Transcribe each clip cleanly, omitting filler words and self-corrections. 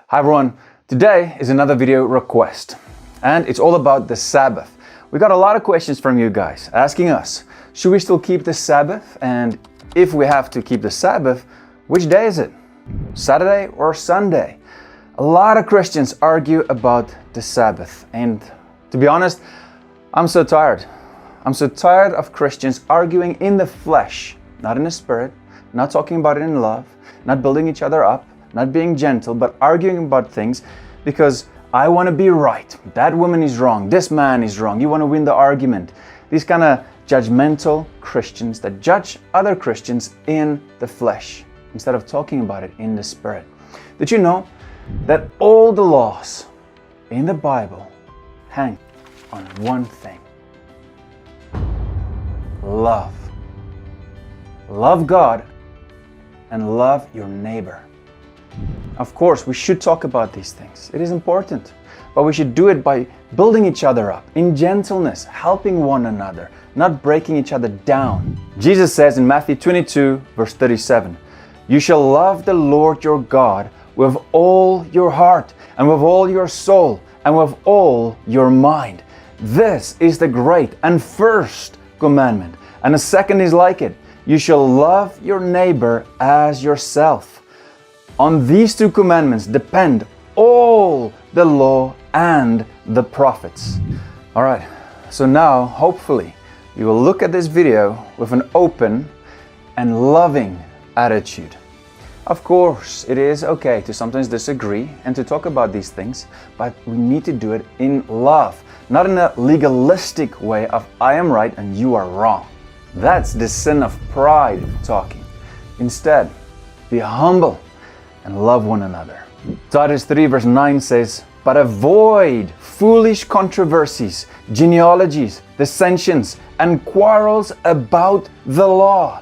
Hi everyone, today is another video request and it's all about the Sabbath. We got a lot of questions from you guys asking us, should we still keep the Sabbath? And if we have to keep the Sabbath, which day is it? Saturday or Sunday? A lot of Christians argue about the Sabbath, and to be honest, I'm so tired. I'm so tired of Christians arguing in the flesh, not in the spirit, not talking about it in love, not building each other up, not being gentle, but arguing about things because I want to be right. That woman is wrong. This man is wrong. You want to win the argument. These kind of judgmental Christians that judge other Christians in the flesh instead of talking about it in the spirit. Did you know that all the laws in the Bible hang on one thing? Love. Love God and love your neighbor. Of course, we should talk about these things. It is important, but we should do it by building each other up in gentleness, helping one another, not breaking each other down. Jesus says in Matthew 22, verse 37, "You shall love the Lord your God with all your heart and with all your soul and with all your mind. This is the great and first commandment. And the second is like it. You shall love your neighbor as yourself." On these two commandments depend all the law and the prophets. All right, so now hopefully you will look at this video with an open and loving attitude. Of course, it is okay to sometimes disagree and to talk about these things, but we need to do it in love, not in a legalistic way of I am right and you are wrong. That's the sin of pride talking. Instead, be humble and love one another. Titus 3 verse 9 says, "But avoid foolish controversies, genealogies, dissensions, and quarrels about the law."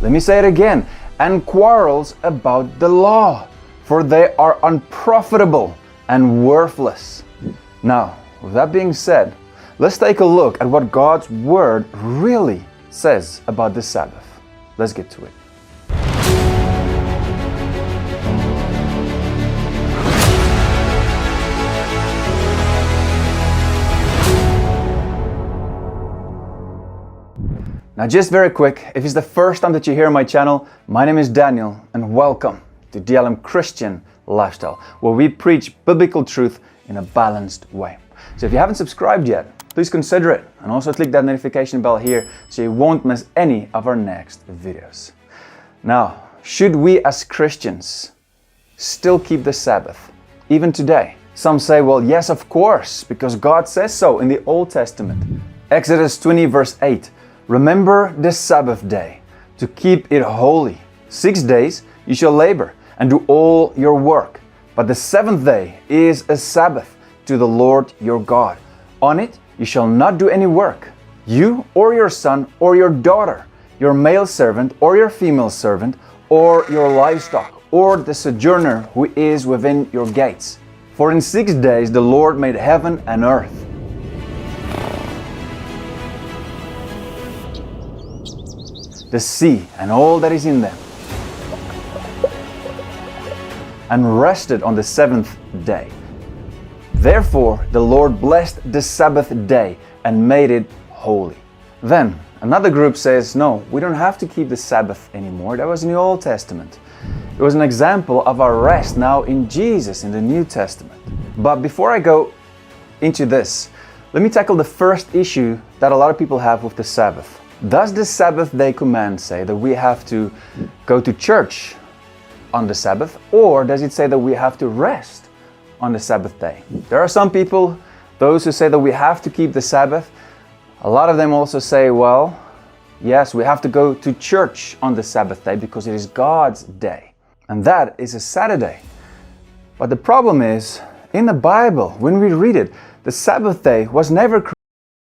Let me say it again, and quarrels about the law, for they are unprofitable and worthless. Now, with that being said, let's take a look at what God's Word really says about the Sabbath. Let's get to it. Now just very quick, if it's the first time that you hear my channel, my name is Daniel and welcome to DLM Christian Lifestyle, where we preach biblical truth in a balanced way. So if you haven't subscribed yet, please consider it and also click that notification bell here so you won't miss any of our next videos. Now, should we as Christians still keep the Sabbath, even today? Some say, well, yes, of course, because God says so in the Old Testament. Exodus 20 verse 8, "Remember the Sabbath day, to keep it holy. 6 days you shall labor and do all your work, but the seventh day is a Sabbath to the Lord your God. On it you shall not do any work, you or your son or your daughter, your male servant or your female servant, or your livestock, or the sojourner who is within your gates. For in 6 days the Lord made heaven and earth, the sea and all that is in them, and rested on the seventh day. Therefore the Lord blessed the Sabbath day and made it holy." Then another group says, no, we don't have to keep the Sabbath anymore. That was in the Old Testament. It was an example of our rest now in Jesus in the New Testament. But before I go into this, let me tackle the first issue that a lot of people have with the Sabbath. Does the Sabbath day command say that we have to go to church on the Sabbath, or does it say that we have to rest on the Sabbath day? There are some people, those who say that we have to keep the Sabbath. A lot of them also say, well, yes, we have to go to church on the Sabbath day because it is God's day. And that is a Saturday. But the problem is, in the Bible, when we read it, the Sabbath day was never created